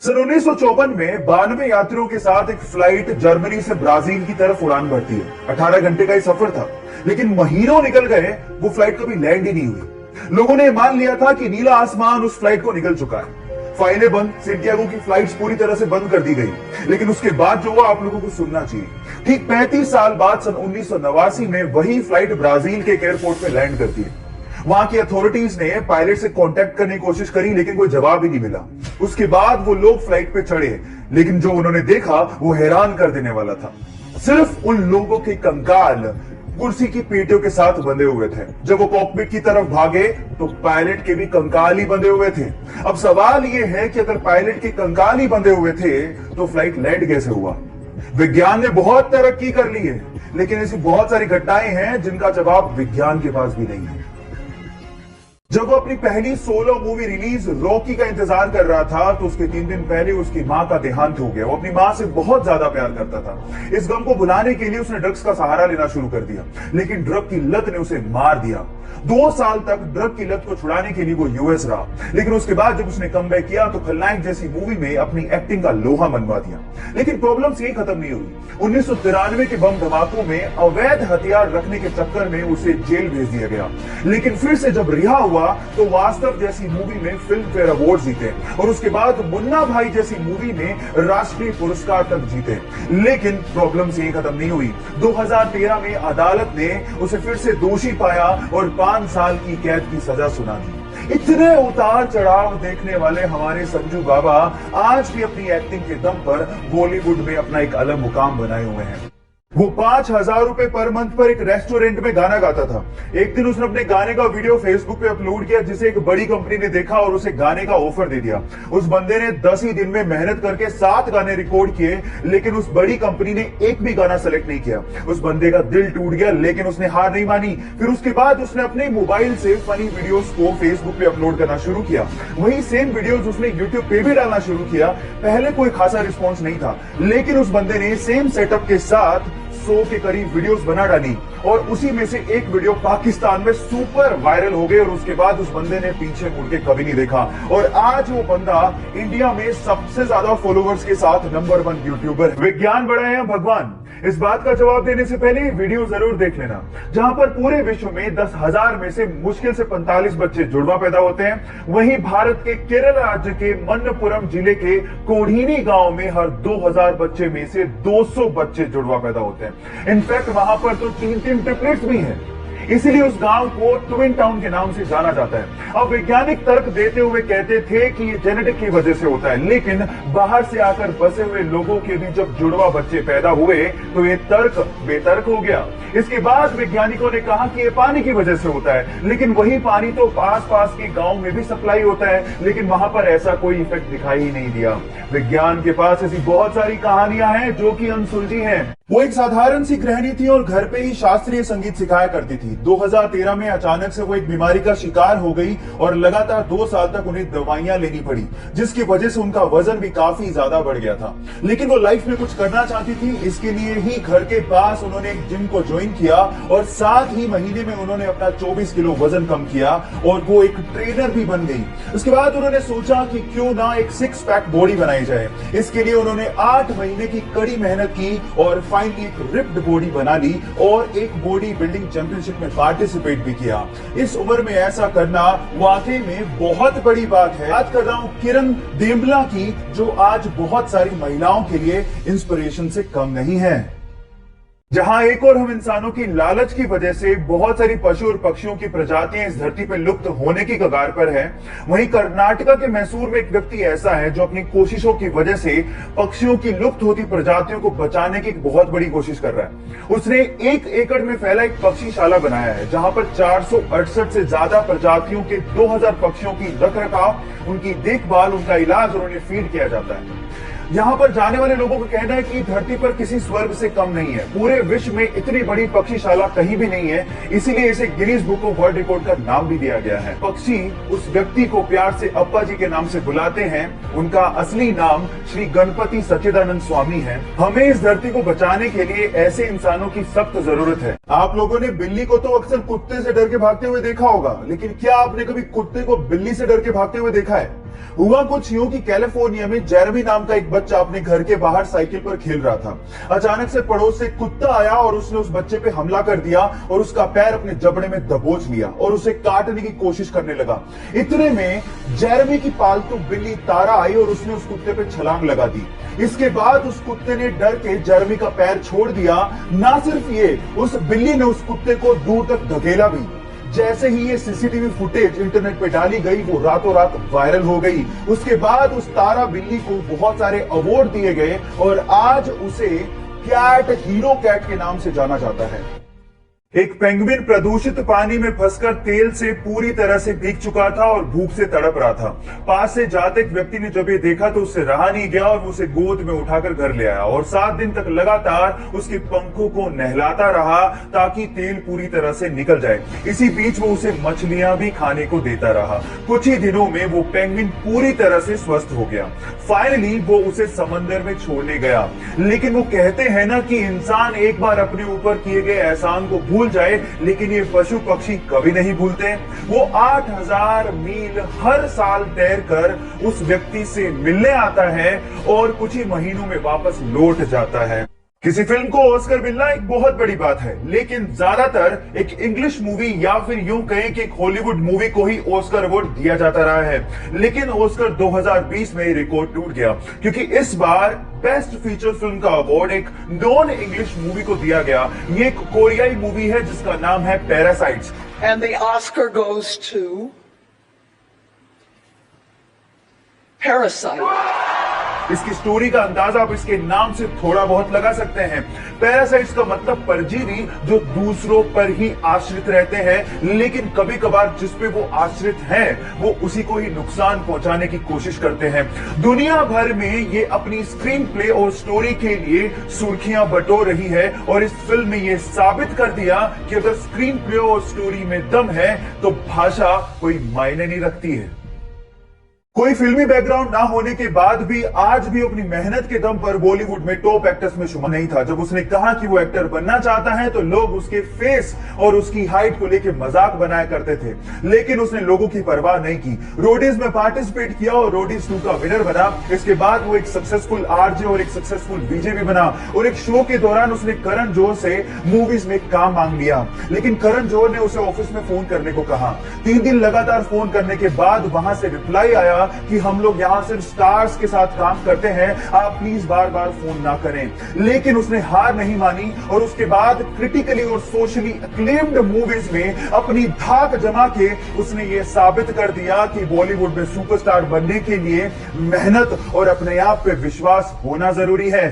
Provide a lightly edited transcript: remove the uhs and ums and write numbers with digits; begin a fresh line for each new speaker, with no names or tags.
सन 1954 में 92 यात्रियों के साथ एक फ्लाइट जर्मनी से ब्राजील की तरफ उड़ान भरती है। 18 घंटे का ही सफर था, लेकिन महीनों निकल गए, वो फ्लाइट कभी लैंड ही नहीं हुई। लोगों ने मान लिया था कि नीला आसमान उस फ्लाइट को निकल चुका है। फाइलें बंद, सेंटियागो की फ्लाइट्स पूरी तरह से बंद कर दी गई। लेकिन उसके बाद जो हुआ आप लोगों को सुनना चाहिए। ठीक 35 साल बाद सन 1989 में वही फ्लाइट ब्राजील के एयरपोर्ट पे लैंड करती है। वहां की अथॉरिटीज ने पायलट से कांटेक्ट करने की कोशिश करी, लेकिन कोई जवाब ही नहीं मिला। उसके बाद वो लोग फ्लाइट पे चढ़े, लेकिन जो उन्होंने देखा वो हैरान कर देने वाला था। सिर्फ उन लोगों के कंकाल कुर्सी की पेटियों के साथ बंधे हुए थे। जब वो कॉकपिट की तरफ भागे तो पायलट के भी कंकाल ही बंधे हुए थे। अब सवाल ये है कि अगर पायलट के कंकाल ही बंधे हुए थे तो फ्लाइट लैंड कैसे हुआ? विज्ञान ने बहुत तरक्की कर ली है, लेकिन ऐसी बहुत सारी घटनाएं हैं जिनका जवाब विज्ञान के पास भी नहीं है। जब वो अपनी पहली सोलो मूवी रिलीज रॉकी का इंतजार कर रहा था तो उसके 3 दिन पहले उसकी मां का देहांत हो गया। वो अपनी मां से बहुत ज्यादा प्यार करता था। इस गम को भुलाने के लिए उसने ड्रग्स का सहारा लेना शुरू कर दिया, लेकिन ड्रग की लत ने उसे मार दिया। 2 साल तक ड्रग की लत को छुड़ाने के लिए वो यूएस रहा, लेकिन उसके बाद जब उसने कमबैक किया तो खलनायक जैसी मूवी में अपनी एक्टिंग का लोहा मनवा दिया। लेकिन प्रॉब्लम्स यही खत्म नहीं हुई। 1993 के बम धमाकों में अवैध हथियार रखने के चक्कर में उसे जेल भेज दिया गया। लेकिन फिर से जब रिहा हुआ तो वास्तव जैसी मूवी में फिल्म फेयर अवार्ड जीते और उसके बाद मुन्ना भाई जैसी मूवी में राष्ट्रीय पुरस्कार तक जीते। लेकिन प्रॉब्लम्स यही खत्म नहीं हुई। 2013 में अदालत ने उसे फिर से दोषी पाया और 5 साल की कैद की सजा सुना दी। इतने उतार चढ़ाव देखने वाले हमारे संजू बाबा आज भी अपनी एक्टिंग के दम पर बॉलीवुड में अपना एक अलग मुकाम बनाए हुए हैं। वो 5,000 रुपए पर मंथ पर एक रेस्टोरेंट में गाना गाता था। एक दिन उसने अपने गाने का वीडियो फेसबुक पे अपलोड किया, जिसे एक बड़ी कंपनी ने देखा और उसे गाने का ऑफर दे दिया। उस बंदे ने 10 ही दिन में मेहनत करके 7 गाने रिकॉर्ड किए, लेकिन उस बड़ी कंपनी ने एक भी गाना सेलेक्ट नहीं किया। उस बंदे का दिल टूट गया, लेकिन उसने हार नहीं मानी। फिर उसके बाद उसने अपने मोबाइल से फनी वीडियोस को फेसबुक पे अपलोड करना शुरू किया। वही सेम वीडियोस उसने यूट्यूब पे भी डालना शुरू किया। पहले कोई खासा रिस्पॉन्स नहीं था, लेकिन उस बंदे ने सेम सेटअप के साथ 100 के करीब वीडियोस बना डाली और उसी में से एक वीडियो पाकिस्तान में सुपर वायरल हो गई और उसके बाद उस बंदे ने पीछे मुड़ के कभी नहीं देखा और आज वो बंदा इंडिया में सबसे ज्यादा फॉलोअर्स के साथ नंबर 1 यूट्यूबर है। विज्ञान बड़ा है या भगवान? इस बात का जवाब देने से पहले वीडियो जरूर देख लेना, जहां पर पूरे विश्व में 10,000 में से मुश्किल से 45 बच्चे जुड़वा पैदा होते हैं। वहीं भारत के केरल राज्य के मन्नपुरम जिले के कोढ़ीनी गांव में हर 2,000 बच्चे में से 200 बच्चे जुड़वा पैदा होते हैं। इनफैक्ट वहां पर तो 3-3 ट्रिपलेट्स भी हैं। इसीलिए उस गांव को ट्विन टाउन के नाम से जाना जाता है। अब वैज्ञानिक तर्क देते हुए कहते थे कि ये जेनेटिक की वजह से होता है, लेकिन बाहर से आकर बसे हुए लोगों के भी जब जुड़वा बच्चे पैदा हुए तो ये तर्क बेतर्क हो गया। इसके बाद वैज्ञानिकों ने कहा कि ये पानी की वजह से होता है, लेकिन वही पानी तो आस-पास के गांव में भी सप्लाई होता है, लेकिन वहां पर ऐसा कोई इफेक्ट दिखाई ही नहीं दिया। विज्ञान के पास ऐसी बहुत सारी कहानियां हैं जो कि अनसुलझी हैं। वो एक साधारण सी गृहिणी थी और घर पे ही शास्त्रीय संगीत सिखाया करती थी। 2013 में अचानक से वो एक बीमारी का शिकार हो गई और लगातार 2 साल तक उन्हें दवाइयां लेनी पड़ी, जिसकी वजह से उनका वजन भी काफी ज्यादा बढ़ गया था। लेकिन वो लाइफ में कुछ करना चाहती थी, इसके लिए ही घर के पास उन्होंने एक जिम को ज्वाइन किया और 7 ही महीने में उन्होंने अपना 24 किलो वजन कम किया और वो एक ट्रेनर भी बन गई। उसके बाद उन्होंने सोचा कि क्यों ना एक 6 पैक बॉडी बनाई जाए। इसके लिए उन्होंने 8 महीने की कड़ी मेहनत की और फाइनली एक रिप्ड बॉडी बना ली और एक बॉडी बिल्डिंग चैंपियनशिप में पार्टिसिपेट भी किया। इस उम्र में ऐसा करना वाकई में बहुत बड़ी बात है। बात कर रहा हूं किरण देम्बला की, जो आज बहुत सारी महिलाओं के लिए इंस्पिरेशन से कम नहीं है। जहां एक और हम इंसानों की लालच की वजह से बहुत सारी पशु और पक्षियों की प्रजातियां इस धरती पर लुप्त होने की कगार पर है, वहीं कर्नाटका के मैसूर में एक व्यक्ति ऐसा है जो अपनी कोशिशों की वजह से पक्षियों की लुप्त होती प्रजातियों को बचाने की एक बहुत बड़ी कोशिश कर रहा है। उसने 1 एकड़ में फैला एक पक्षीशाला बनाया है, जहां पर 468 से ज्यादा प्रजातियों के 2000 पक्षियों की रखरखाव, उनकी देखभाल, उनका इलाज और उन्हें फीड किया जाता है। यहाँ पर जाने वाले लोगों का कहना है कि धरती पर किसी स्वर्ग से कम नहीं है। पूरे विश्व में इतनी बड़ी पक्षीशाला कहीं भी नहीं है, इसीलिए इसे Guinness book of world record का नाम भी दिया गया है। पक्षी उस व्यक्ति को प्यार से अप्पा जी के नाम से बुलाते हैं। उनका असली नाम श्री गणपति सच्चिदानंद स्वामी है। हमें इस धरती को बचाने के लिए ऐसे इंसानों की सख्त जरूरत है। आप लोगों ने बिल्ली को तो अक्सर कुत्ते से डर के भागते हुए देखा होगा, लेकिन क्या आपने कभी कुत्ते को बिल्ली से डर के भागते हुए देखा है? हुआ कुछ यूं कि कैलिफोर्निया में जेरेमी नाम का एक बच्चा अपने घर के बाहर साइकिल पर खेल रहा था। अचानक से पड़ोस से कुत्ता आया और उसने उस बच्चे पे हमला कर दिया और उसका पैर अपने जबड़े में दबोच लिया और उसे काटने की कोशिश करने लगा। इतने में जेरेमी की पालतू बिल्ली तारा आई और उसने उस कुत्ते पे छलांग लगा दी। इसके बाद उस कुत्ते ने डर के जेरेमी का पैर छोड़ दिया। ना सिर्फ ये, उस बिल्ली ने उस कुत्ते को दूर तक धकेला भी। जैसे ही ये सीसीटीवी फुटेज इंटरनेट पे डाली गई, वो रातों रात वायरल हो गई। उसके बाद उस तारा बिल्ली को बहुत सारे अवार्ड दिए गए और आज उसे कैट हीरो कैट के नाम से जाना जाता है। एक पेंगुइन प्रदूषित पानी में फंसकर तेल से पूरी तरह से भीग चुका था और भूख से तड़प रहा था। पास से जाते एक व्यक्ति ने जब ये देखा तो उससे रहा नहीं गया और उसे गोद में उठाकर घर ले आया और 7 दिन तक लगातार उसके पंखों को नहलाता रहा ताकि तेल पूरी तरह से निकल जाए। इसी बीच वो उसे मछलियां भी खाने को देता रहा। कुछ ही दिनों में वो पेंगुइन पूरी तरह से स्वस्थ हो गया। फाइनली वो उसे समंदर में छोड़ने गया। लेकिन वो कहते हैं ना कि इंसान एक बार अपने ऊपर किए गए एहसान को भूल जाए, लेकिन ये पशु पक्षी कभी नहीं भूलते। वो 8000 मील हर साल तैरकर उस व्यक्ति से मिलने आता है और कुछ ही महीनों में वापस लौट जाता है। किसी फिल्म को ऑस्कर मिलना एक बहुत बड़ी बात है, लेकिन ज्यादातर एक इंग्लिश मूवी या फिर यूं कहें कि एक हॉलीवुड मूवी को ही ऑस्कर अवार्ड दिया जाता रहा है। लेकिन ऑस्कर 2020 में रिकॉर्ड टूट गया, क्योंकि इस बार बेस्ट फीचर फिल्म का अवार्ड एक नॉन इंग्लिश मूवी को दिया गया। ये एक कोरियाई मूवी है जिसका नाम है parasites.
And the Oscar goes to Parasite.
इसकी स्टोरी का अंदाजा आप इसके नाम से थोड़ा बहुत लगा सकते हैं। पैरासाइट्स का मतलब परजीवी जो दूसरों पर ही आश्रित रहते हैं, लेकिन कभी कभार जिस पे वो आश्रित हैं वो उसी को ही नुकसान पहुंचाने की कोशिश करते हैं। दुनिया भर में ये अपनी स्क्रीन प्ले और स्टोरी के लिए सुर्खियां बटोर रही है और इस फिल्म में ये साबित कर दिया कि अगर स्क्रीन प्ले और स्टोरी में दम है तो भाषा कोई मायने नहीं रखती है। कोई फिल्मी बैकग्राउंड ना होने के बाद भी आज भी अपनी मेहनत के दम पर बॉलीवुड में टॉप एक्टर्स में शुमार नहीं था। जब उसने कहा कि वो एक्टर बनना चाहता है तो लोग उसके फेस और उसकी हाइट को लेकर मजाक बनाया करते थे, लेकिन उसने लोगों की परवाह नहीं की। रोडीज में पार्टिसिपेट किया और रोडीज 2 का विनर बना। इसके बाद वो एक सक्सेसफुल आरजे और एक सक्सेसफुल डीजे भी बना और एक शो के दौरान उसने करण जौहर से मूवीज में काम मांग लिया, लेकिन करण जौहर ने उसे ऑफिस में फोन करने को कहा। 3 दिन लगातार फोन करने के बाद वहां से रिप्लाई आया कि हम लोग यहां सिर्फ स्टार्स के साथ काम करते हैं, आप प्लीज बार बार फोन ना करें। लेकिन उसने हार नहीं मानी और उसके बाद क्रिटिकली और सोशली अक्लेम्ड मूवीज में अपनी धाक जमा के उसने ये साबित कर दिया कि बॉलीवुड में सुपरस्टार बनने के लिए मेहनत और अपने आप पे विश्वास होना जरूरी है।